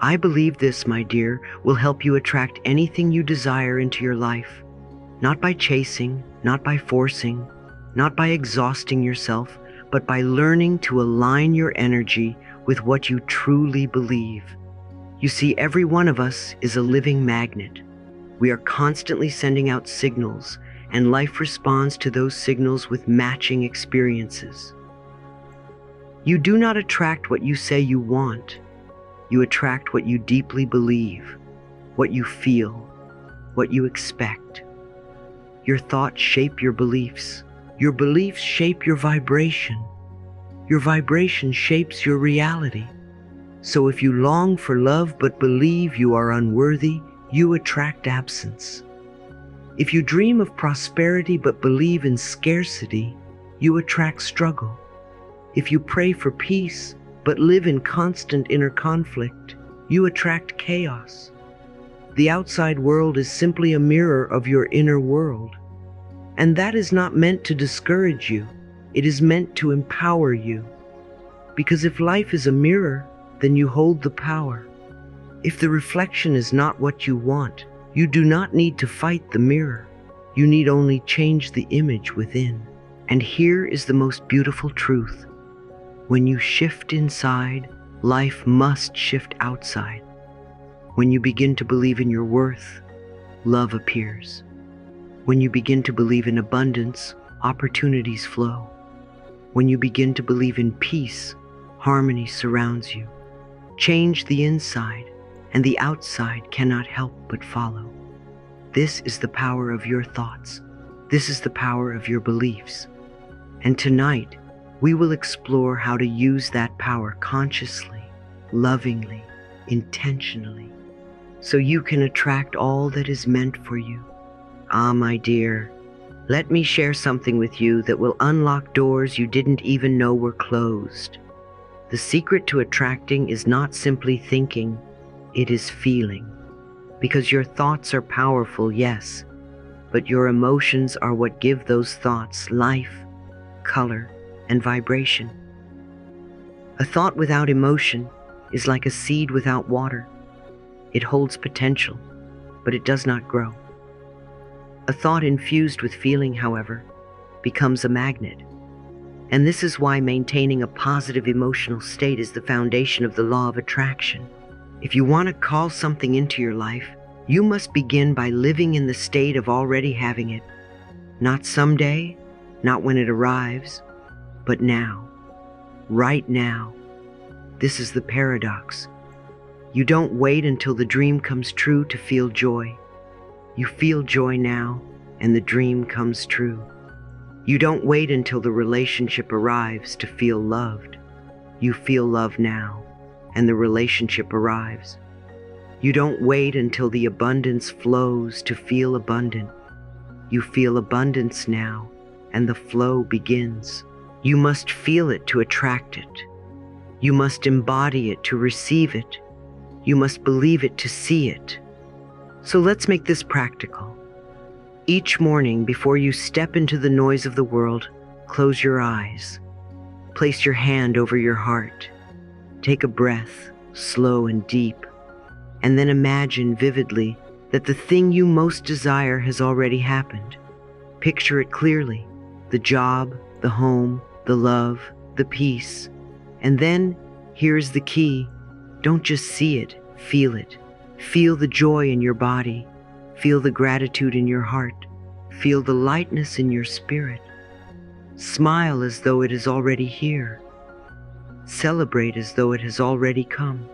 I believe this, my dear, will help you attract anything you desire into your life. Not by chasing, not by forcing, not by exhausting yourself, but by learning to align your energy with what you truly believe. You see, every one of us is a living magnet. We are constantly sending out signals, and life responds to those signals with matching experiences. You do not attract what you say you want. You attract what you deeply believe, what you feel, what you expect. Your thoughts shape your beliefs. Your beliefs shape your vibration. Your vibration shapes your reality. So if you long for love but believe you are unworthy, you attract absence. If you dream of prosperity but believe in scarcity, you attract struggle. If you pray for peace but live in constant inner conflict, you attract chaos. The outside world is simply a mirror of your inner world. And that is not meant to discourage you. It is meant to empower you. Because if life is a mirror, then you hold the power. If the reflection is not what you want, you do not need to fight the mirror. You need only change the image within. And here is the most beautiful truth. When you shift inside, life must shift outside. When you begin to believe in your worth, love appears. When you begin to believe in abundance, opportunities flow. When you begin to believe in peace, harmony surrounds you. Change the inside, and the outside cannot help but follow. This is the power of your thoughts. This is the power of your beliefs. And tonight, we will explore how to use that power consciously, lovingly, intentionally, so you can attract all that is meant for you. Ah, my dear, let me share something with you that will unlock doors you didn't even know were closed. The secret to attracting is not simply thinking, it is feeling. Because your thoughts are powerful, yes, but your emotions are what give those thoughts life, color, and vibration. A thought without emotion is like a seed without water. It holds potential, but it does not grow. A thought infused with feeling, however, becomes a magnet. And this is why maintaining a positive emotional state is the foundation of the law of attraction. If you want to call something into your life, you must begin by living in the state of already having it. Not someday, not when it arrives, but now, right now. This is the paradox. You don't wait until the dream comes true to feel joy. You feel joy now, and the dream comes true. You don't wait until the relationship arrives to feel loved. You feel love now, and the relationship arrives. You don't wait until the abundance flows to feel abundant. You feel abundance now, and the flow begins. You must feel it to attract it. You must embody it to receive it. You must believe it to see it. So let's make this practical. Each morning, before you step into the noise of the world, close your eyes. Place your hand over your heart. Take a breath, slow and deep, and then imagine vividly that the thing you most desire has already happened. Picture it clearly: the job, the home, the love, the peace. And then, here's the key. Don't just see it, feel it. Feel the joy in your body. Feel the gratitude in your heart. Feel the lightness in your spirit. Smile as though it is already here. Celebrate as though it has already come.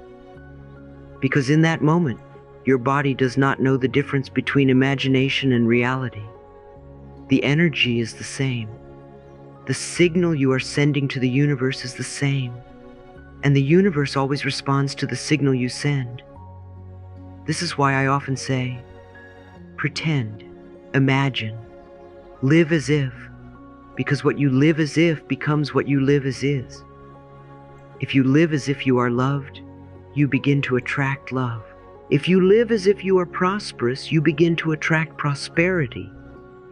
Because in that moment, your body does not know the difference between imagination and reality. The energy is the same. The signal you are sending to the universe is the same. And the universe always responds to the signal you send. This is why I often say, pretend, imagine, live as if, because what you live as if becomes what you live as is. If you live as if you are loved, you begin to attract love. If you live as if you are prosperous, you begin to attract prosperity.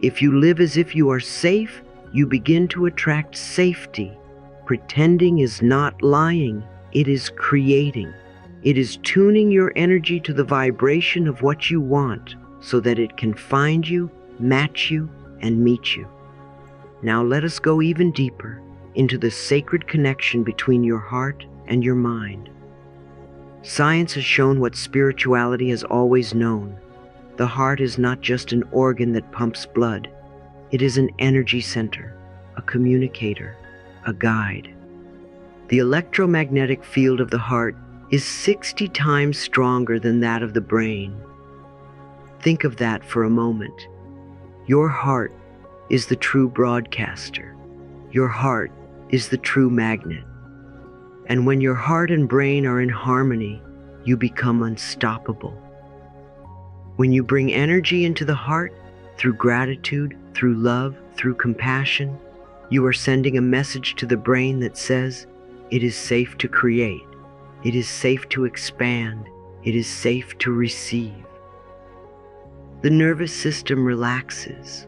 If you live as if you are safe, you begin to attract safety. Pretending is not lying, it is creating. It is tuning your energy to the vibration of what you want so that it can find you, match you, and meet you. Now let us go even deeper into the sacred connection between your heart and your mind. Science has shown what spirituality has always known. The heart is not just an organ that pumps blood. It is an energy center, a communicator, a guide. The electromagnetic field of the heart is 60 times stronger than that of the brain. Think of that for a moment. Your heart is the true broadcaster. Your heart is the true magnet. And when your heart and brain are in harmony, you become unstoppable. When you bring energy into the heart, through gratitude, through love, through compassion, you are sending a message to the brain that says, it is safe to create, it is safe to expand, it is safe to receive. The nervous system relaxes.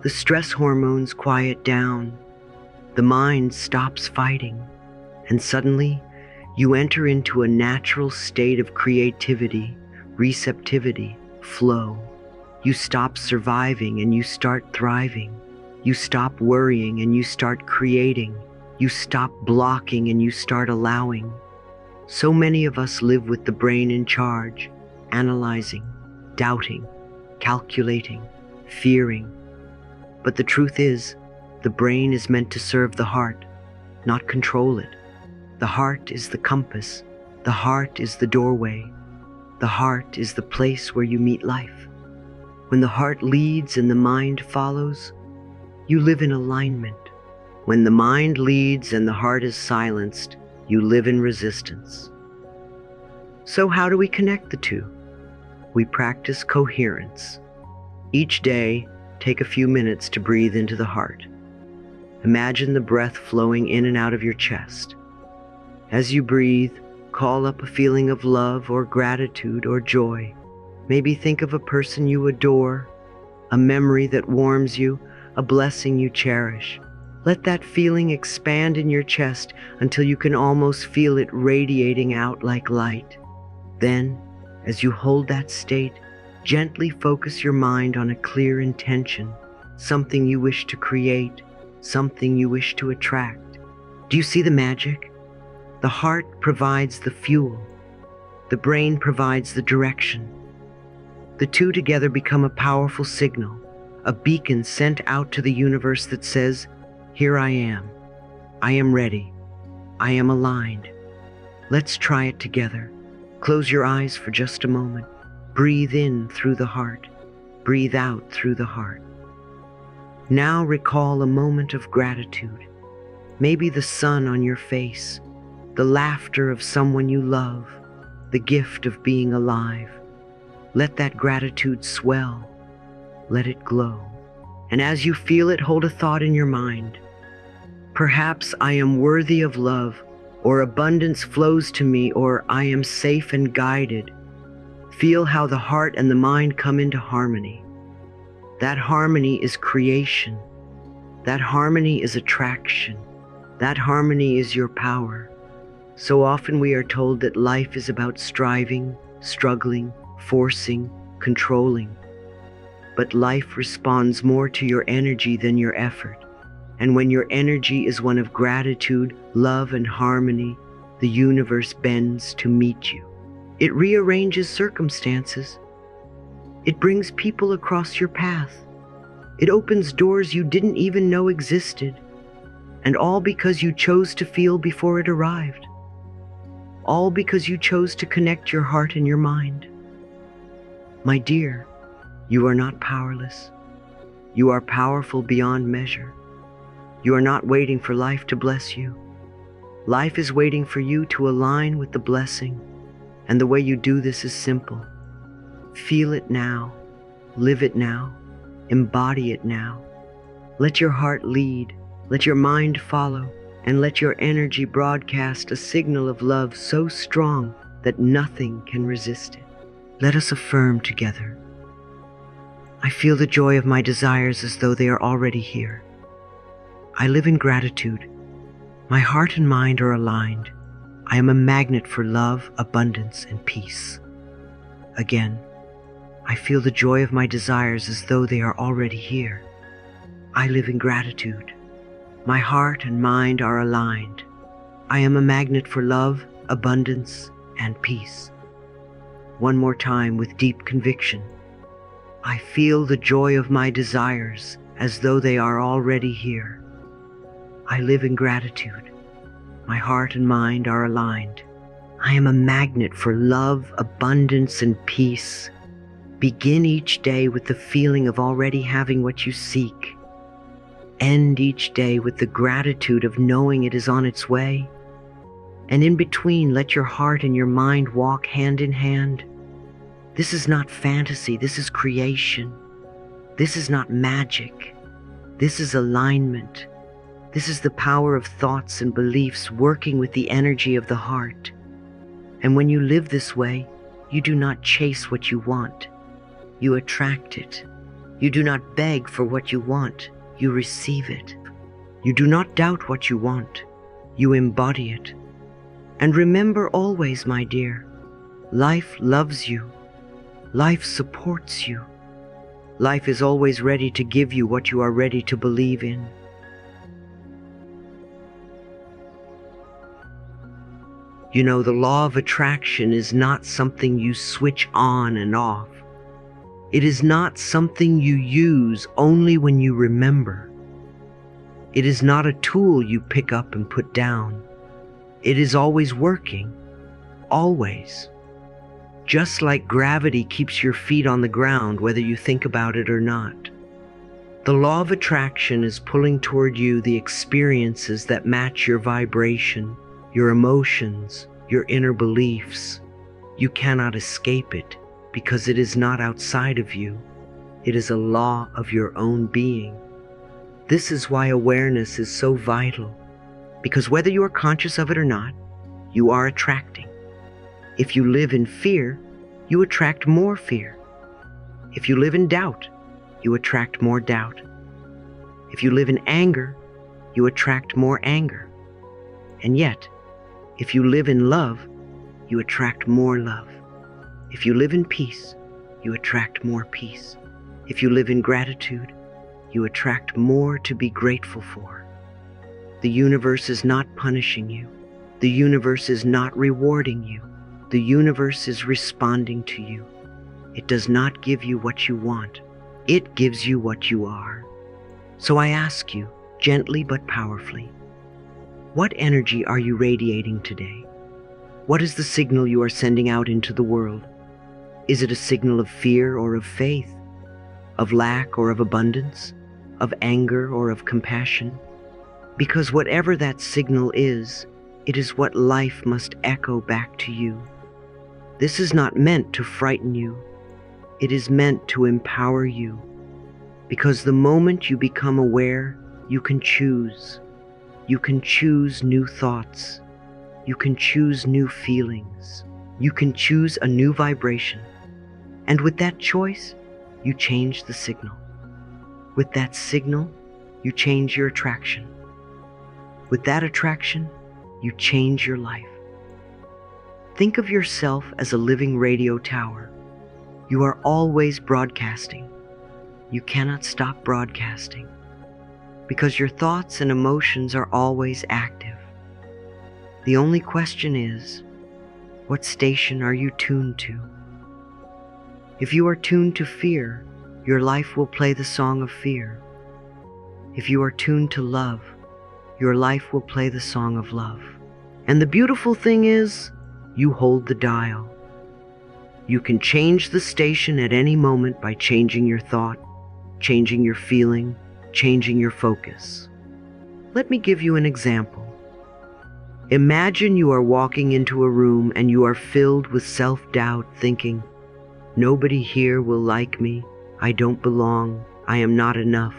The stress hormones quiet down. The mind stops fighting. And suddenly, you enter into a natural state of creativity, receptivity, flow. You stop surviving and you start thriving. You stop worrying and you start creating. You stop blocking and you start allowing. So many of us live with the brain in charge, analyzing, doubting, calculating, fearing. But the truth is, the brain is meant to serve the heart, not control it. The heart is the compass. The heart is the doorway. The heart is the place where you meet life. When the heart leads and the mind follows, you live in alignment. When the mind leads and the heart is silenced, you live in resistance. So how do we connect the two? We practice coherence. Each day, take a few minutes to breathe into the heart. Imagine the breath flowing in and out of your chest. As you breathe, call up a feeling of love or gratitude or joy. Maybe think of a person you adore, a memory that warms you, a blessing you cherish. Let that feeling expand in your chest until you can almost feel it radiating out like light. Then, as you hold that state, gently focus your mind on a clear intention, something you wish to create, something you wish to attract. Do you see the magic? The heart provides the fuel. The brain provides the direction. The two together become a powerful signal, a beacon sent out to the universe that says, here I am ready, I am aligned. Let's try it together. Close your eyes for just a moment. Breathe in through the heart. Breathe out through the heart. Now recall a moment of gratitude. Maybe the sun on your face, the laughter of someone you love, the gift of being alive. Let that gratitude swell. Let it glow. And as you feel it, hold a thought in your mind. Perhaps I am worthy of love, or abundance flows to me, or I am safe and guided. Feel how the heart and the mind come into harmony. That harmony is creation. That harmony is attraction. That harmony is your power. So often we are told that life is about striving, struggling, forcing, controlling. But life responds more to your energy than your effort. And when your energy is one of gratitude, love, and harmony, the universe bends to meet you. It rearranges circumstances. It brings people across your path. It opens doors you didn't even know existed. And all because you chose to feel before it arrived. All because you chose to connect your heart and your mind. My dear, you are not powerless. You are powerful beyond measure. You are not waiting for life to bless you. Life is waiting for you to align with the blessing. And the way you do this is simple. Feel it now. Live it now. Embody it now. Let your heart lead. Let your mind follow. And let your energy broadcast a signal of love so strong that nothing can resist it. Let us affirm together. I feel the joy of my desires as though they are already here. I live in gratitude. My heart and mind are aligned. I am a magnet for love, abundance, and peace. Again, I feel the joy of my desires as though they are already here. I live in gratitude. My heart and mind are aligned. I am a magnet for love, abundance, and peace. One more time with deep conviction. I feel the joy of my desires as though they are already here. I live in gratitude. My heart and mind are aligned. I am a magnet for love, abundance, and peace. Begin each day with the feeling of already having what you seek. End each day with the gratitude of knowing it is on its way. And in between, let your heart and your mind walk hand in hand. This is not fantasy, this is creation. This is not magic. This is alignment. This is the power of thoughts and beliefs working with the energy of the heart. And when you live this way, you do not chase what you want. You attract it. You do not beg for what you want. You receive it. You do not doubt what you want. You embody it. And remember always, my dear, life loves you. Life supports you. Life is always ready to give you what you are ready to believe in. You know, the law of attraction is not something you switch on and off. It is not something you use only when you remember. It is not a tool you pick up and put down. It is always working, always. Just like gravity keeps your feet on the ground whether you think about it or not. The law of attraction is pulling toward you the experiences that match your vibration, your emotions, your inner beliefs. You cannot escape it because it is not outside of you. It is a law of your own being. This is why awareness is so vital, because whether you are conscious of it or not, you are attracting. If you live in fear, you attract more fear. If you live in doubt, you attract more doubt. If you live in anger, you attract more anger. And yet, if you live in love, you attract more love. If you live in peace, you attract more peace. If you live in gratitude, you attract more to be grateful for. The universe is not punishing you. The universe is not rewarding you. The universe is responding to you. It does not give you what you want. It gives you what you are. So I ask you, gently but powerfully, what energy are you radiating today? What is the signal you are sending out into the world? Is it a signal of fear or of faith? Of lack or of abundance? Of anger or of compassion? Because whatever that signal is, it is what life must echo back to you. This is not meant to frighten you. It is meant to empower you. Because the moment you become aware, you can choose. You can choose new thoughts. You can choose new feelings. You can choose a new vibration. And with that choice, you change the signal. With that signal, you change your attraction. With that attraction, you change your life. Think of yourself as a living radio tower. You are always broadcasting. You cannot stop broadcasting because your thoughts and emotions are always active. The only question is, what station are you tuned to? If you are tuned to fear, your life will play the song of fear. If you are tuned to love, your life will play the song of love. And the beautiful thing is, you hold the dial. You can change the station at any moment by changing your thought, changing your feeling, changing your focus. Let me give you an example. Imagine you are walking into a room and you are filled with self-doubt, thinking, nobody here will like me, I don't belong, I am not enough.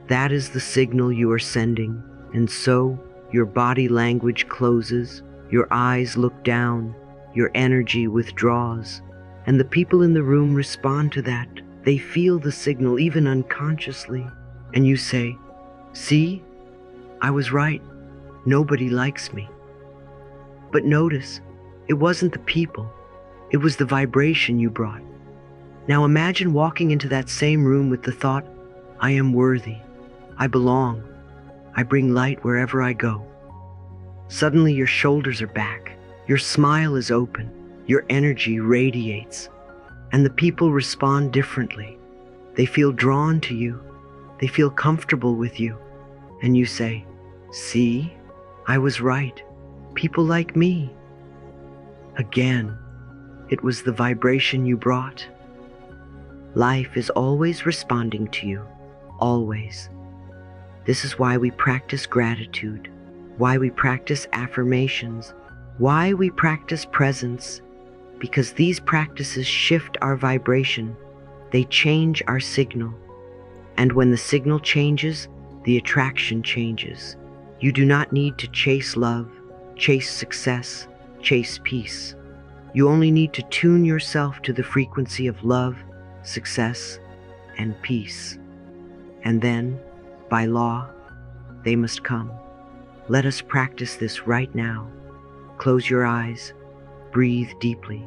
That is the signal you are sending, and so your body language closes, your eyes look down, your energy withdraws, and the people in the room respond to that. They feel the signal even unconsciously, and you say, see, I was right, nobody likes me. But notice, it wasn't the people, it was the vibration you brought. Now imagine walking into that same room with the thought, I am worthy, I belong, I bring light wherever I go. Suddenly your shoulders are back, your smile is open, your energy radiates, and the people respond differently. They feel drawn to you, they feel comfortable with you, and you say, see, I was right, people like me. Again, it was the vibration you brought. Life is always responding to you, always. This is why we practice gratitude, why we practice affirmations, why we practice presence, because these practices shift our vibration, they change our signal. And when the signal changes, the attraction changes. You do not need to chase love, chase success, chase peace. You only need to tune yourself to the frequency of love, success, and peace. And then, by law, they must come. Let us practice this right now. Close your eyes, breathe deeply.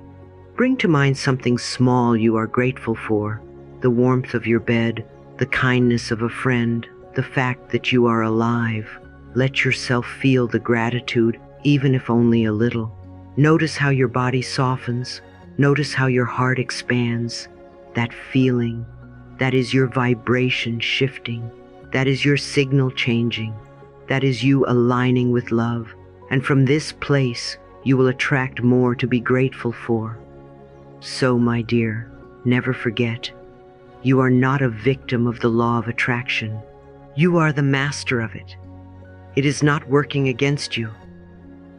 Bring to mind something small you are grateful for, the warmth of your bed, the kindness of a friend, the fact that you are alive. Let yourself feel the gratitude, even if only a little. Notice how your body softens. Notice how your heart expands. That feeling, that is your vibration shifting. That is your signal changing. That is you aligning with love. And from this place, you will attract more to be grateful for. So, my dear, never forget, you are not a victim of the law of attraction. You are the master of it. It is not working against you.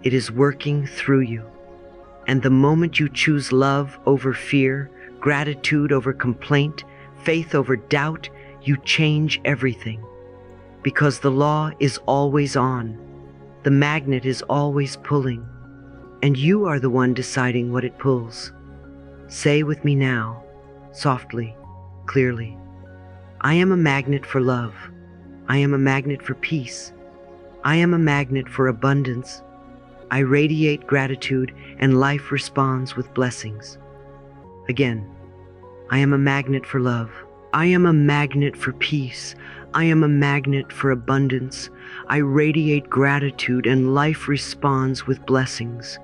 It is working through you. And the moment you choose love over fear, gratitude over complaint, faith over doubt, you change everything. Because the law is always on. The magnet is always pulling. And you are the one deciding what it pulls. Say with me now, softly, clearly, I am a magnet for love. I am a magnet for peace. I am a magnet for abundance. I radiate gratitude and life responds with blessings. Again, I am a magnet for love. I am a magnet for peace. I am a magnet for abundance. I radiate gratitude and life responds with blessings.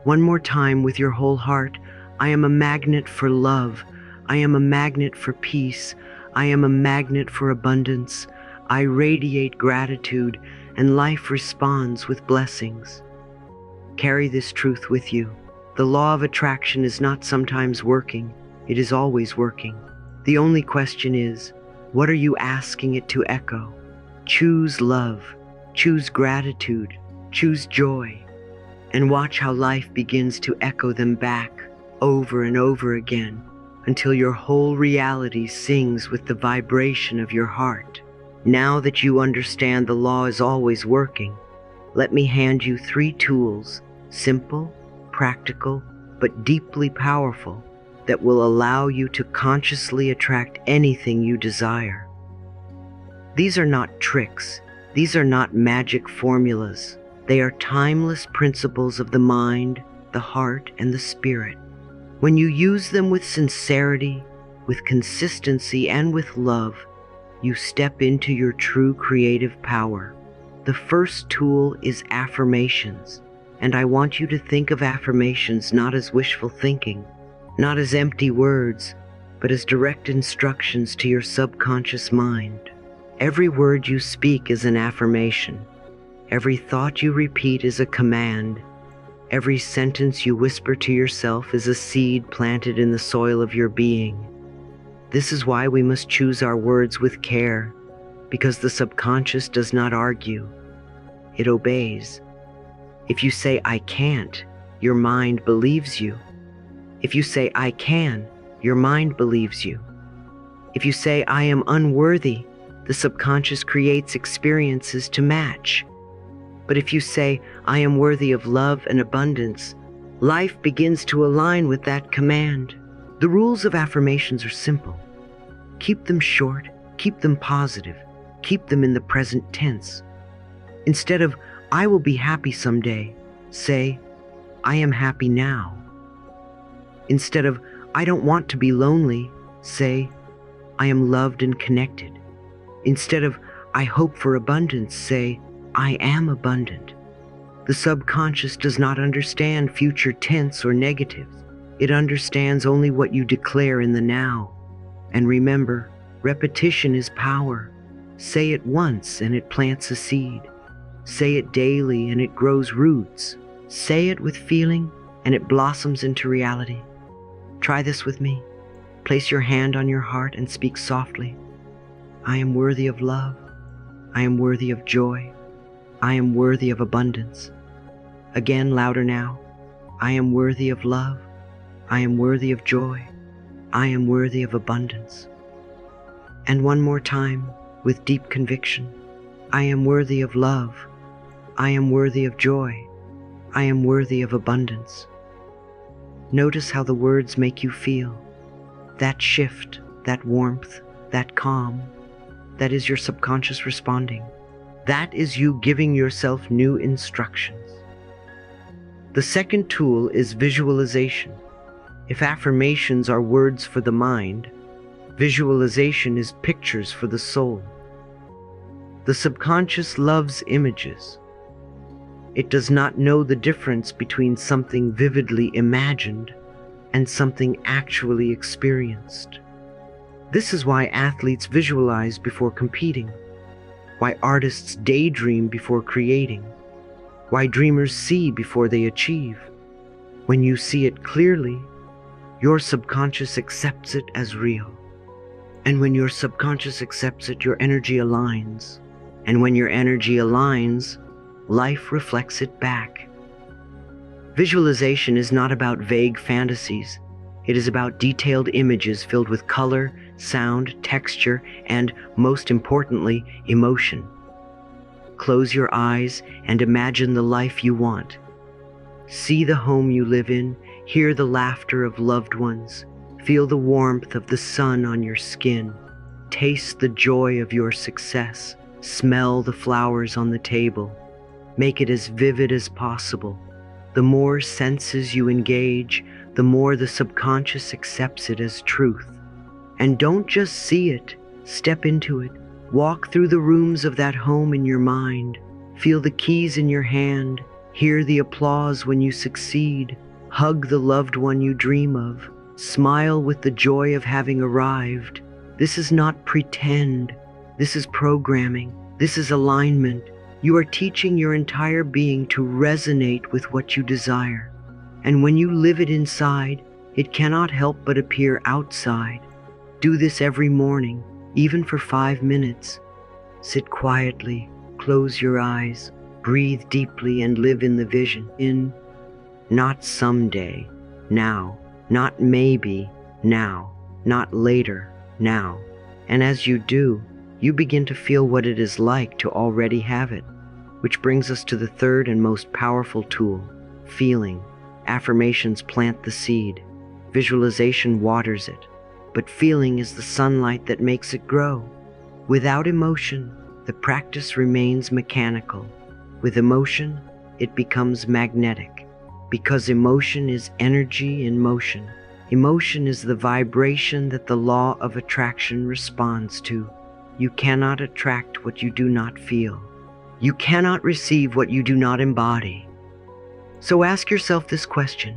One more time with your whole heart. I am a magnet for love. I am a magnet for peace. I am a magnet for abundance. I radiate gratitude and life responds with blessings. Carry this truth with you. The law of attraction is not sometimes working. It is always working. The only question is, what are you asking it to echo? Choose love. Choose gratitude. Choose joy. And watch how life begins to echo them back over and over again until your whole reality sings with the vibration of your heart. Now that you understand the law is always working, let me hand you 3 tools, simple, practical, but deeply powerful, that will allow you to consciously attract anything you desire. These are not tricks. These are not magic formulas. They are timeless principles of the mind, the heart, and the spirit. When you use them with sincerity, with consistency, and with love, you step into your true creative power. The first tool is affirmations, and I want you to think of affirmations not as wishful thinking, not as empty words, but as direct instructions to your subconscious mind. Every word you speak is an affirmation. Every thought you repeat is a command. Every sentence you whisper to yourself is a seed planted in the soil of your being. This is why we must choose our words with care, because the subconscious does not argue. It obeys. If you say, I can't, your mind believes you. If you say, I can, your mind believes you. If you say, I am unworthy, the subconscious creates experiences to match. But if you say, I am worthy of love and abundance, life begins to align with that command. The rules of affirmations are simple. Keep them short, keep them positive, keep them in the present tense. Instead of, I will be happy someday, say, I am happy now. Instead of, I don't want to be lonely, say, I am loved and connected. Instead of, I hope for abundance, say, I am abundant. The subconscious does not understand future tense or negatives. It understands only what you declare in the now. And remember, repetition is power. Say it once and it plants a seed. Say it daily and it grows roots. Say it with feeling and it blossoms into reality. Try this with me. Place your hand on your heart and speak softly. I am worthy of love. I am worthy of joy. I am worthy of abundance. Again, louder now. I am worthy of love. I am worthy of joy. I am worthy of abundance. And one more time, with deep conviction. I am worthy of love. I am worthy of joy. I am worthy of abundance. Notice how the words make you feel. That shift, that warmth, that calm, that is your subconscious responding. That is you giving yourself new instructions. The second tool is visualization. If affirmations are words for the mind, visualization is pictures for the soul. The subconscious loves images. It does not know the difference between something vividly imagined and something actually experienced. This is why athletes visualize before competing, why artists daydream before creating, why dreamers see before they achieve. When you see it clearly, your subconscious accepts it as real. And when your subconscious accepts it, your energy aligns. And when your energy aligns, life reflects it back. Visualization is not about vague fantasies. It is about detailed images filled with color, sound, texture, and, most importantly, emotion. Close your eyes and imagine the life you want. See the home you live in, hear the laughter of loved ones, feel the warmth of the sun on your skin, taste the joy of your success, smell the flowers on the table. Make it as vivid as possible. The more senses you engage, the more the subconscious accepts it as truth. And don't just see it, step into it. Walk through the rooms of that home in your mind. Feel the keys in your hand. Hear the applause when you succeed. Hug the loved one you dream of. Smile with the joy of having arrived. This is not pretend. This is programming. This is alignment. You are teaching your entire being to resonate with what you desire. And when you live it inside, it cannot help but appear outside. Do this every morning, even for 5 minutes. Sit quietly, close your eyes, breathe deeply, and live in the vision. In, not someday, now. Not maybe, now. Not later, now. And as you do, you begin to feel what it is like to already have it. Which brings us to the third and most powerful tool, feeling. Affirmations plant the seed. Visualization waters it. But feeling is the sunlight that makes it grow. Without emotion, the practice remains mechanical. With emotion, it becomes magnetic. Because emotion is energy in motion. Emotion is the vibration that the law of attraction responds to. You cannot attract what you do not feel. You cannot receive what you do not embody. So ask yourself this question.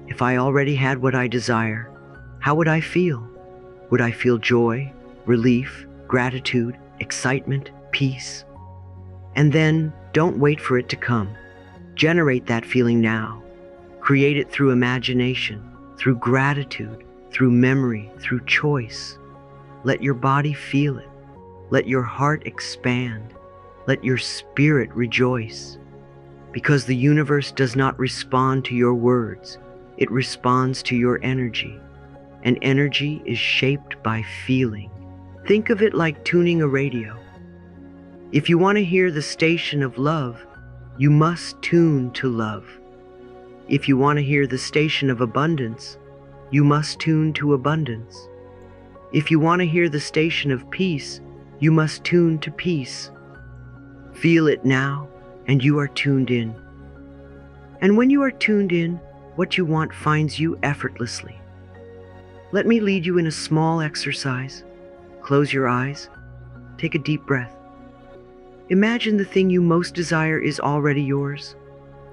If I already had what I desire, how would I feel? Would I feel joy, relief, gratitude, excitement, peace? And then don't wait for it to come. Generate that feeling now. Create it through imagination, through gratitude, through memory, through choice. Let your body feel it. Let your heart expand. Let your spirit rejoice. Because the universe does not respond to your words. It responds to your energy. And energy is shaped by feeling. Think of it like tuning a radio. If you want to hear the station of love, you must tune to love. If you want to hear the station of abundance, you must tune to abundance. If you want to hear the station of peace, you must tune to peace. Feel it now, and you are tuned in. And when you are tuned in, what you want finds you effortlessly. Let me lead you in a small exercise. Close your eyes. Take a deep breath. Imagine the thing you most desire is already yours.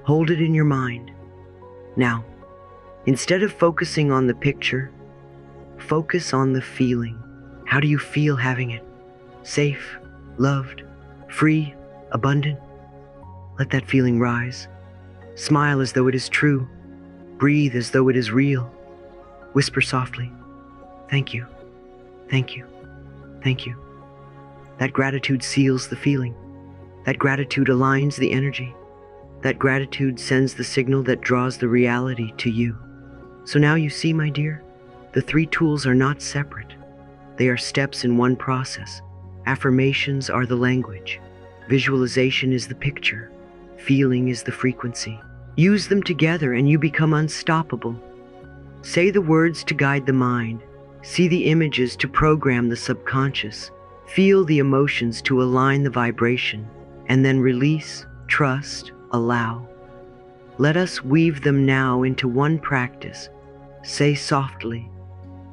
Hold it in your mind. Now, instead of focusing on the picture, focus on the feeling. How do you feel having it? Safe, loved, free, abundant? Let that feeling rise. Smile as though it is true. Breathe as though it is real. Whisper softly, "Thank you, thank you, thank you." That gratitude seals the feeling. That gratitude aligns the energy. That gratitude sends the signal that draws the reality to you. So now you see, my dear, the three tools are not separate. They are steps in one process. Affirmations are the language. Visualization is the picture. Feeling is the frequency. Use them together and you become unstoppable. Say the words to guide the mind. See the images to program the subconscious. Feel the emotions to align the vibration. And then release, trust, allow. Let us weave them now into one practice. Say softly,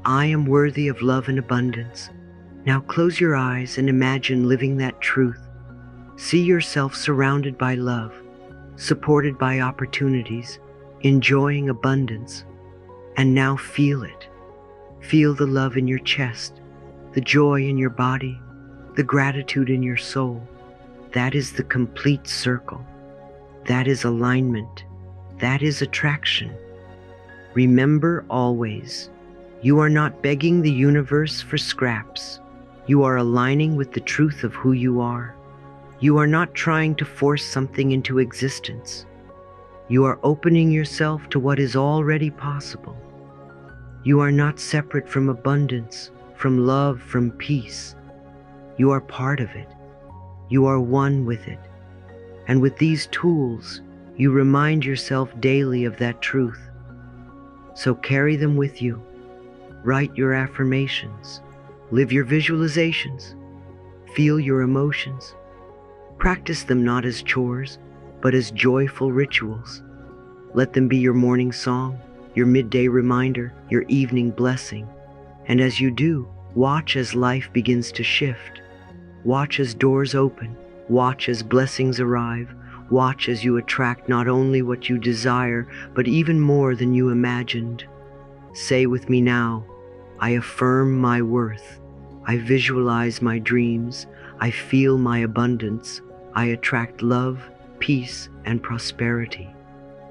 "I am worthy of love and abundance." Now close your eyes and imagine living that truth. See yourself surrounded by love, supported by opportunities, enjoying abundance. And now feel it. Feel the love in your chest, the joy in your body, the gratitude in your soul. That is the complete circle. That is alignment. That is attraction. Remember always, you are not begging the universe for scraps. You are aligning with the truth of who you are. You are not trying to force something into existence. You are opening yourself to what is already possible. You are not separate from abundance, from love, from peace. You are part of it. You are one with it. And with these tools, you remind yourself daily of that truth. So carry them with you. Write your affirmations. Live your visualizations. Feel your emotions. Practice them not as chores, but as joyful rituals. Let them be your morning song, your midday reminder, your evening blessing. And as you do, watch as life begins to shift. Watch as doors open. Watch as blessings arrive. Watch as you attract not only what you desire, but even more than you imagined. Say with me now, "I affirm my worth. I visualize my dreams. I feel my abundance. I attract love, peace, and prosperity."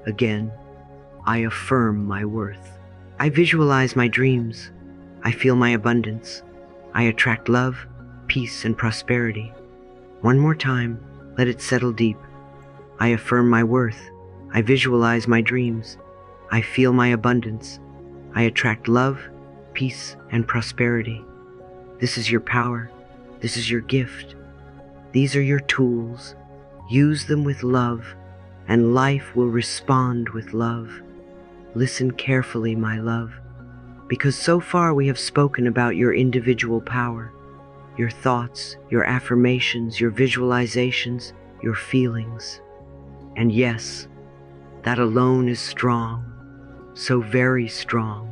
Again, I affirm my worth. I visualize my dreams. I feel my abundance. I attract love, peace, and prosperity. One more time, let it settle deep. I affirm my worth. I visualize my dreams. I feel my abundance. I attract love, peace, and prosperity. This is your power. This is your gift. These are your tools. Use them with love, and life will respond with love. Listen carefully, my love, because so far we have spoken about your individual power, your thoughts, your affirmations, your visualizations, your feelings. And yes, that alone is strong, so very strong.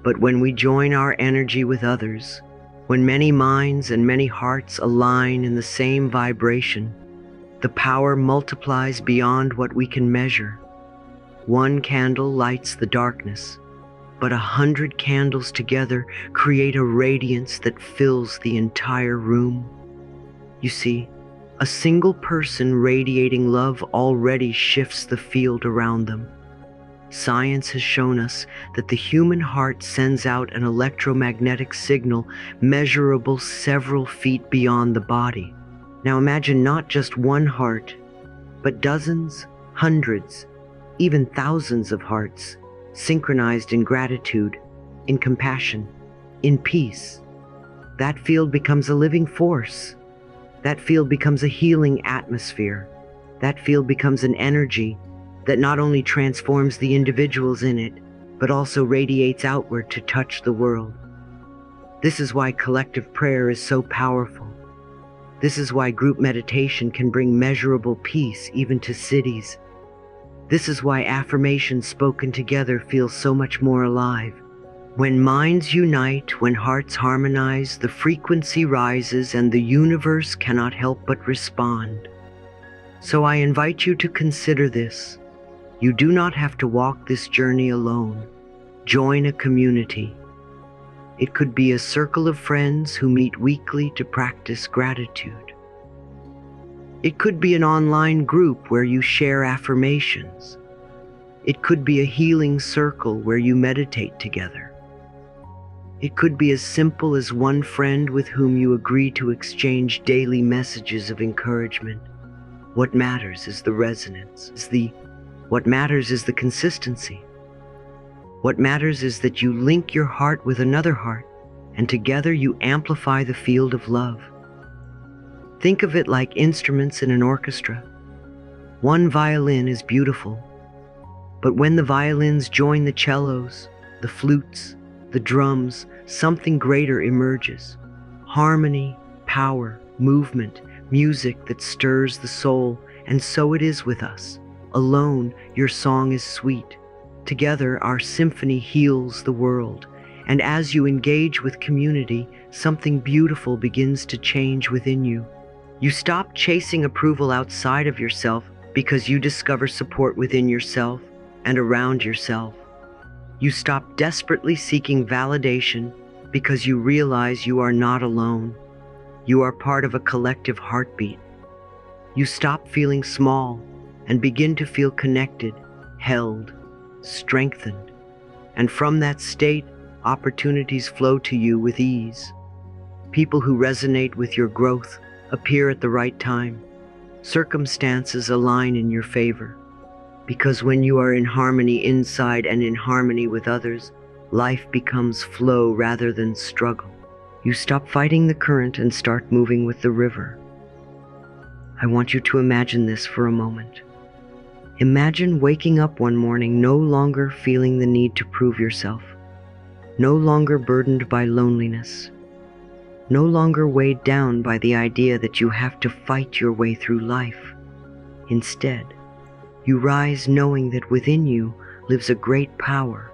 But when we join our energy with others, when many minds and many hearts align in the same vibration, the power multiplies beyond what we can measure. One candle lights the darkness, but 100 candles together create a radiance that fills the entire room. You see, a single person radiating love already shifts the field around them. Science has shown us that the human heart sends out an electromagnetic signal measurable several feet beyond the body. Now imagine not just one heart, but dozens, hundreds, even thousands of hearts, synchronized in gratitude, in compassion, in peace. That field becomes a living force. That field becomes a healing atmosphere. That field becomes an energy that not only transforms the individuals in it, but also radiates outward to touch the world. This is why collective prayer is so powerful. This is why group meditation can bring measurable peace even to cities. This is why affirmations spoken together feel so much more alive. When minds unite, when hearts harmonize, the frequency rises and the universe cannot help but respond. So I invite you to consider this. You do not have to walk this journey alone. Join a community. It could be a circle of friends who meet weekly to practice gratitude. It could be an online group where you share affirmations. It could be a healing circle where you meditate together. It could be as simple as one friend with whom you agree to exchange daily messages of encouragement. What matters is the resonance, what matters is the consistency. What matters is that you link your heart with another heart, and together you amplify the field of love. Think of it like instruments in an orchestra. One violin is beautiful, but when the violins join the cellos, the flutes, the drums, something greater emerges. Harmony, power, movement, music that stirs the soul, and so it is with us. Alone, your song is sweet. Together, our symphony heals the world. And as you engage with community, something beautiful begins to change within you. You stop chasing approval outside of yourself because you discover support within yourself and around yourself. You stop desperately seeking validation because you realize you are not alone. You are part of a collective heartbeat. You stop feeling small and begin to feel connected, held, strengthened. And from that state, opportunities flow to you with ease. People who resonate with your growth appear at the right time. Circumstances align in your favor. Because when you are in harmony inside and in harmony with others, life becomes flow rather than struggle. You stop fighting the current and start moving with the river. I want you to imagine this for a moment. Imagine waking up one morning no longer feeling the need to prove yourself, no longer burdened by loneliness, no longer weighed down by the idea that you have to fight your way through life. Instead, you rise knowing that within you lives a great power,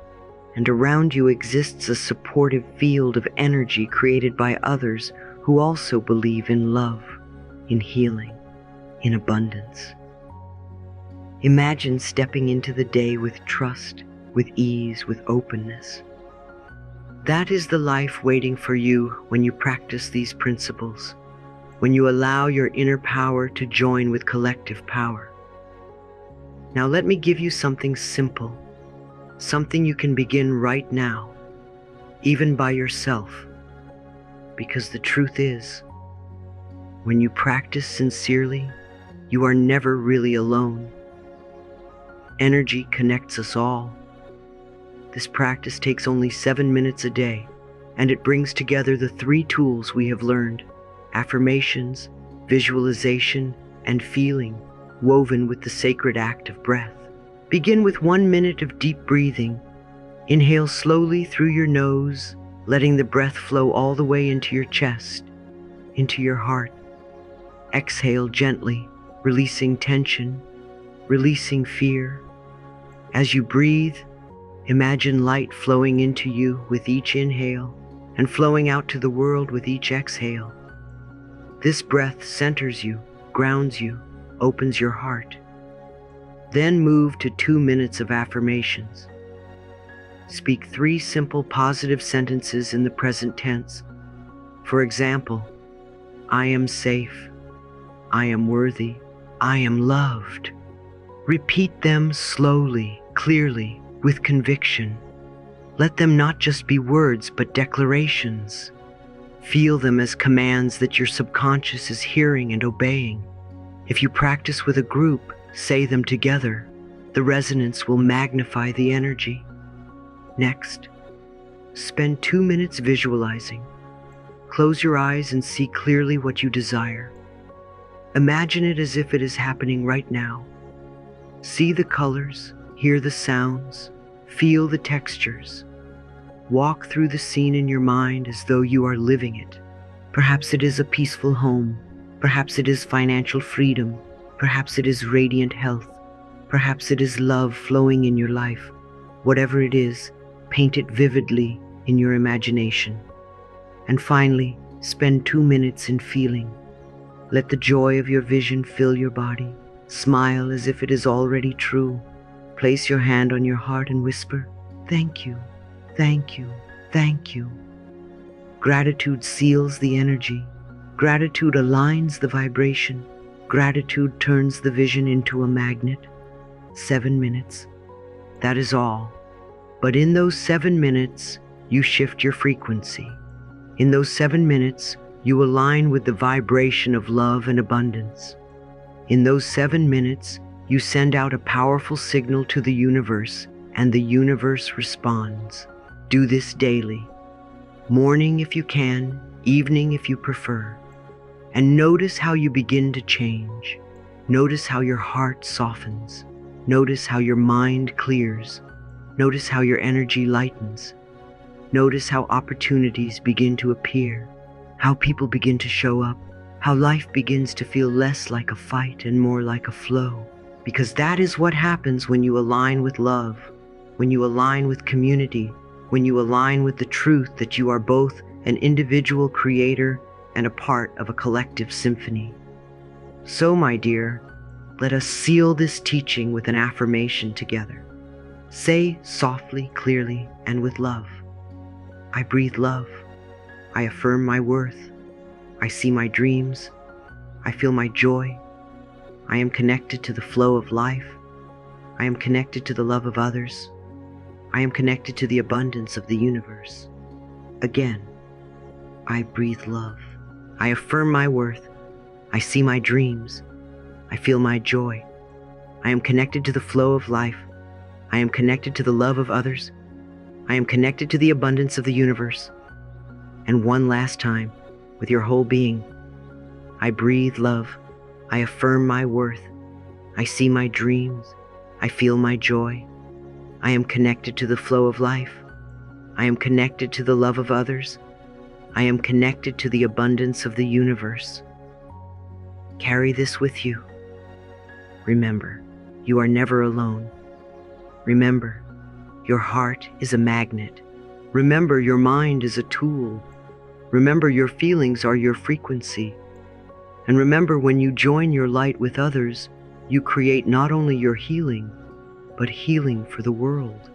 and around you exists a supportive field of energy created by others who also believe in love, in healing, in abundance. Imagine stepping into the day with trust, with ease, with openness. That is the life waiting for you when you practice these principles, when you allow your inner power to join with collective power. Now let me give you something simple, something you can begin right now, even by yourself. Because the truth is, when you practice sincerely, you are never really alone. Energy connects us all. This practice takes only 7 minutes a day, and it brings together the 3 tools we have learned: affirmations, visualization, and feeling, woven with the sacred act of breath. Begin with 1 minute of deep breathing. Inhale slowly through your nose, letting the breath flow all the way into your chest, into your heart. Exhale gently, releasing tension, releasing fear. As you breathe, imagine light flowing into you with each inhale and flowing out to the world with each exhale. This breath centers you, grounds you, opens your heart. Then move to 2 minutes of affirmations. Speak 3 simple positive sentences in the present tense. For example, I am safe, I am worthy, I am loved. Repeat them slowly, clearly, with conviction. Let them not just be words, but declarations. Feel them as commands that your subconscious is hearing and obeying. If you practice with a group, say them together. The resonance will magnify the energy. Next, spend 2 minutes visualizing. Close your eyes and see clearly what you desire. Imagine it as if it is happening right now. See the colors, hear the sounds, feel the textures. Walk through the scene in your mind as though you are living it. Perhaps it is a peaceful home. Perhaps it is financial freedom. Perhaps it is radiant health. Perhaps it is love flowing in your life. Whatever it is, paint it vividly in your imagination. And finally, spend 2 minutes in feeling. Let the joy of your vision fill your body. Smile as if it is already true. Place your hand on your heart and whisper, "Thank you, thank you, thank you." Gratitude seals the energy. Gratitude aligns the vibration. Gratitude turns the vision into a magnet. 7 minutes. That is all. But in those 7 minutes, you shift your frequency. In those 7 minutes, you align with the vibration of love and abundance. In those 7 minutes, you send out a powerful signal to the universe, and the universe responds. Do this daily. Morning if you can, evening if you prefer. And notice how you begin to change. Notice how your heart softens. Notice how your mind clears. Notice how your energy lightens. Notice how opportunities begin to appear, how people begin to show up, how life begins to feel less like a fight and more like a flow. Because that is what happens when you align with love, when you align with community, when you align with the truth that you are both an individual creator and a part of a collective symphony. So, my dear, let us seal this teaching with an affirmation together. Say softly, clearly, and with love, "I breathe love. I affirm my worth. I see my dreams. I feel my joy. I am connected to the flow of life. I am connected to the love of others. I am connected to the abundance of the universe." Again, I breathe love. I affirm my worth. I see my dreams. I feel my joy. I am connected to the flow of life. I am connected to the love of others. I am connected to the abundance of the universe. And one last time, with your whole being, I breathe love. I affirm my worth. I see my dreams. I feel my joy. I am connected to the flow of life. I am connected to the love of others. I am connected to the abundance of the universe. Carry this with you. Remember, you are never alone. Remember, your heart is a magnet. Remember, your mind is a tool. Remember, your feelings are your frequency. And remember, when you join your light with others, you create not only your healing, but healing for the world.